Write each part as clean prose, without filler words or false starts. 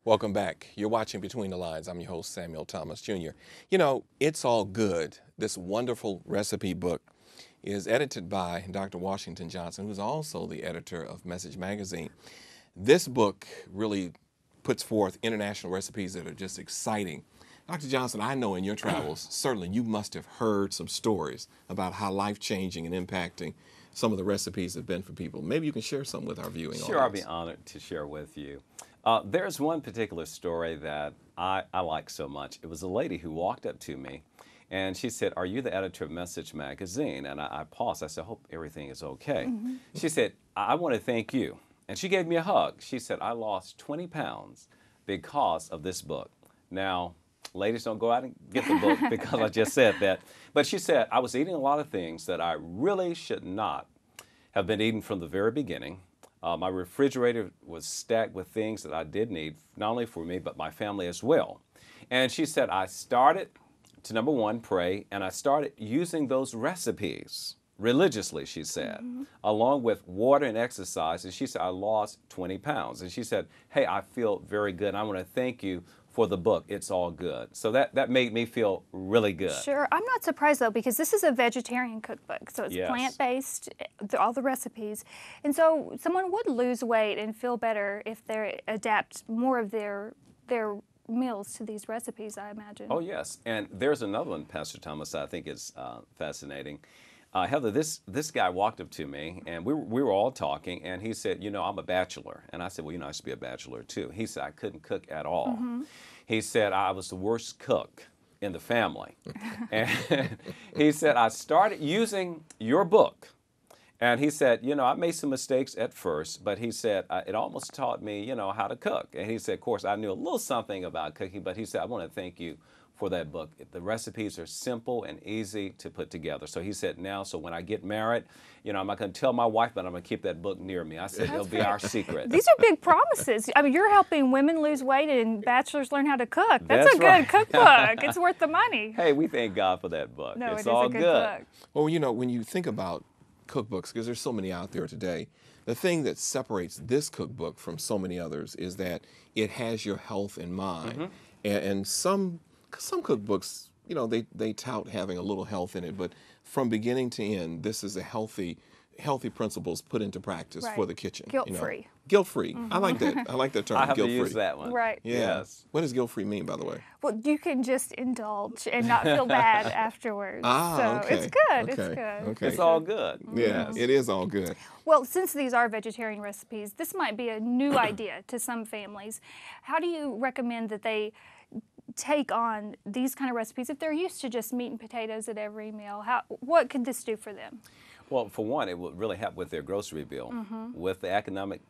Welcome back. You're watching Between the Lines. I'm your host, Samuel Thomas Jr. You know, It's All Good, this wonderful recipe book, is edited by Dr. Washington Johnson, who's also the editor of Message Magazine. This book really puts forth international recipes that are just exciting. Dr. Johnson, I know in your travels, certainly you must have heard some stories about how life-changing and impacting some of the recipes have been for people. Maybe you can share some with our viewing audience. Sure, I'll be honored to share with you. There's one particular story that I like so much. It was a lady who walked up to me and she said, "Are you the editor of Message Magazine?" And I paused. I said, "I hope everything is okay." She said, "I want to thank you." And she gave me a hug. She said, "I lost 20 pounds because of this book." Now, ladies, don't go out and get the book because I just said that. But she said, "I was eating a lot of things that I really should not have been eating from the very beginning. My refrigerator was stacked with things that I did need, not only for me, but my family as well." And she said, "I started to, number one, pray, and I started using those recipes religiously," she said, along with water and exercise. And she said, "I lost 20 pounds. And she said, "Hey, I feel very good. I want to thank you for the book, It's All Good." So that made me feel really good. Sure. I'm not surprised, though, because this is a vegetarian cookbook. So it's plant-based, all the recipes. And so someone would lose weight and feel better if they adapt more of their meals to these recipes, I imagine. Oh, yes. And there's another one, Pastor Thomas, I think is fascinating. Heather, this guy walked up to me, and we were all talking, and he said, "You know, I'm a bachelor." And I said, "Well, you know, I used to be a bachelor, too." He said, "I couldn't cook at all." He said, "I was the worst cook in the family." And he said, "I started using your book." And he said, "You know, I made some mistakes at first, but," he said, "it almost taught me, you know, how to cook." And he said, "Of course, I knew a little something about cooking," but he said, "I want to thank you for that book. The recipes are simple and easy to put together." So he said, "Now, so when I get married, you know, I'm not going to tell my wife, but I'm going to keep that book near me." I said, "It'll be our secret." These are big promises. I mean, you're helping women lose weight and bachelors learn how to cook. That's a good right. cookbook. It's worth the money. Hey, we thank God for that book. No, it's it is all a good book. Well, you know, when you think about cookbooks, because there's so many out there today, the thing that separates this cookbook from so many others is that it has your health in mind. And some cookbooks, you know, they tout having a little health in it, but from beginning to end, this is a healthy principles put into practice for the kitchen. Guilt-free. You know? Guilt-free. I like that. I like that term, I have guilt-free. to use that one. Right. Yeah. Yes. What does guilt-free mean, by the way? Well, you can just indulge and not feel bad afterwards. So okay. it's good. It's Okay. good. Okay. It's all good. Yeah, it is all good. Well, since these are vegetarian recipes, this might be a new idea to some families. How do you recommend that they take on these kind of recipes if they're used to just meat and potatoes at every meal? What could this do for them? Well, for one, it would really help with their grocery bill. With the economic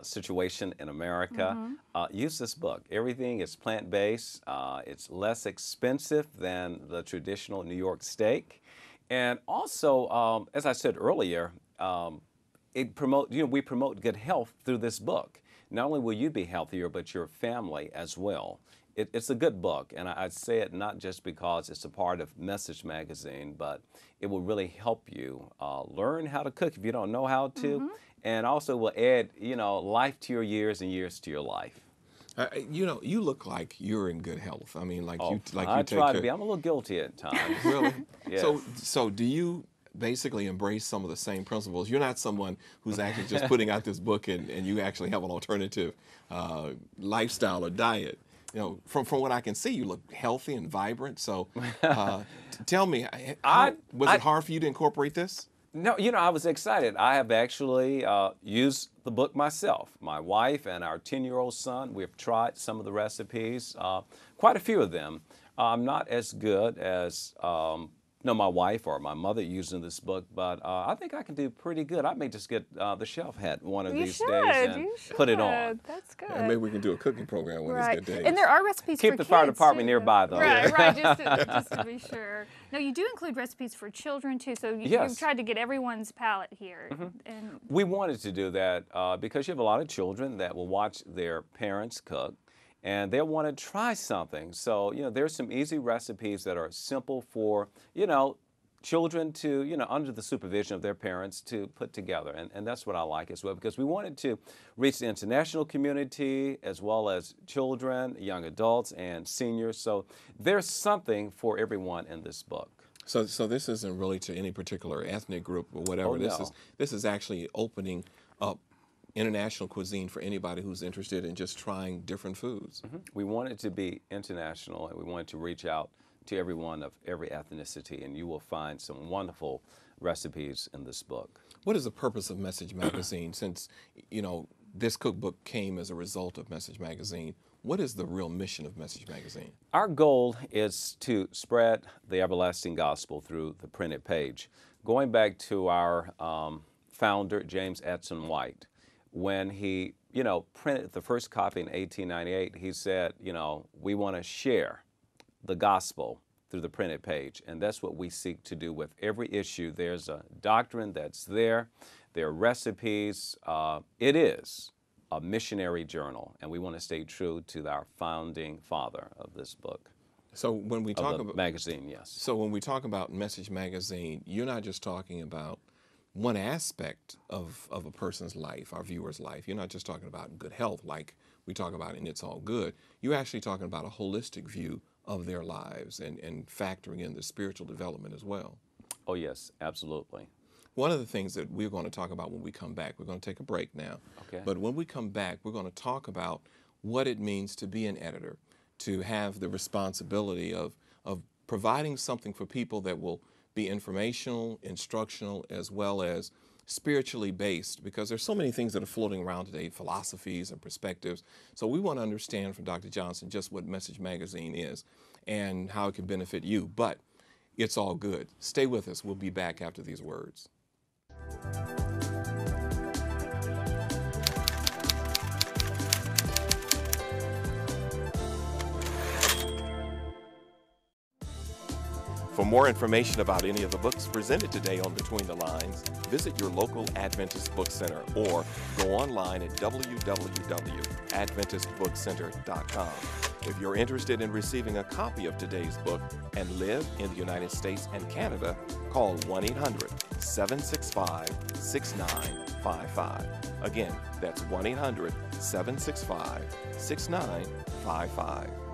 situation in America, use this book. Everything is plant-based. It's less expensive than the traditional New York steak. And also, as I said earlier, we promote good health through this book. Not only will you be healthier, but your family as well. It's a good book, and I say it not just because it's a part of Message Magazine, but it will really help you learn how to cook if you don't know how to, and also will add, you know, life to your years and years to your life. You know, you look like you're in good health. I mean, like you take I try to care. be. I'm a little guilty at times. Really? Yes. So do you basically embrace some of the same principles? You're not someone who's actually just putting out this book and you actually have an alternative lifestyle or diet. You know, from what I can see, you look healthy and vibrant. So tell me, was it hard for you to incorporate this? No, you know, I was excited. I have actually used the book myself. My wife and our 10-year-old son, we've tried some of the recipes, quite a few of them. I'm not as good as my wife or my mother using this book, but I think I can do pretty good. I may just get the shelf hat one of these days and put it on. That's good. And maybe we can do a cooking program one of these good days. And there are recipes for Keep the fire kids, department too. nearby, though. Right, just to be sure. No, you do include recipes for children, too, so you've tried to get everyone's palate here. And we wanted to do that because you have a lot of children that will watch their parents cook, and they'll want to try something. So, there's some easy recipes that are simple for, children to, under the supervision of their parents to put together. And that's what I like as well, because we wanted to reach the international community as well as children, young adults, and seniors. So there's something for everyone in this book. So this isn't really to any particular ethnic group or whatever. Oh, no. This is actually opening up international cuisine for anybody who's interested in just trying different foods. Mm-hmm. We want it to be international, and we want to reach out to everyone of every ethnicity, and you will find some wonderful recipes in this book. What is the purpose of Message Magazine? Since, this cookbook came as a result of Message Magazine, what is the real mission of Message Magazine? Our goal is to spread the everlasting gospel through the printed page. Going back to our founder, James Edson White, when he, printed the first copy in 1898, he said, we want to share the gospel through the printed page, and that's what we seek to do with every issue. There's a doctrine that's there. There are recipes. It is a missionary journal, and we want to stay true to our founding father of this book. So when we talk about magazine, yes. So when we talk about Message Magazine, you're not just talking about one aspect of a person's life, our viewer's life. You're not just talking about good health like we talk about in It's All Good. You're actually talking about a holistic view of their lives and factoring in the spiritual development as well. Oh, yes, absolutely. One of the things that we're going to talk about when we come back, we're going to take a break now. Okay. But when we come back, we're going to talk about what it means to be an editor, to have the responsibility of providing something for people that will be informational, instructional, as well as spiritually based, because there's so many things that are floating around today, philosophies and perspectives. So we want to understand from Dr. Johnson just what Message Magazine is and how it can benefit you. But it's all good. Stay with us. We'll be back after these words. For more information about any of the books presented today on Between the Lines, visit your local Adventist Book Center or go online at www.adventistbookcenter.com. If you're interested in receiving a copy of today's book and live in the United States and Canada, call 1-800-765-6955. Again, that's 1-800-765-6955.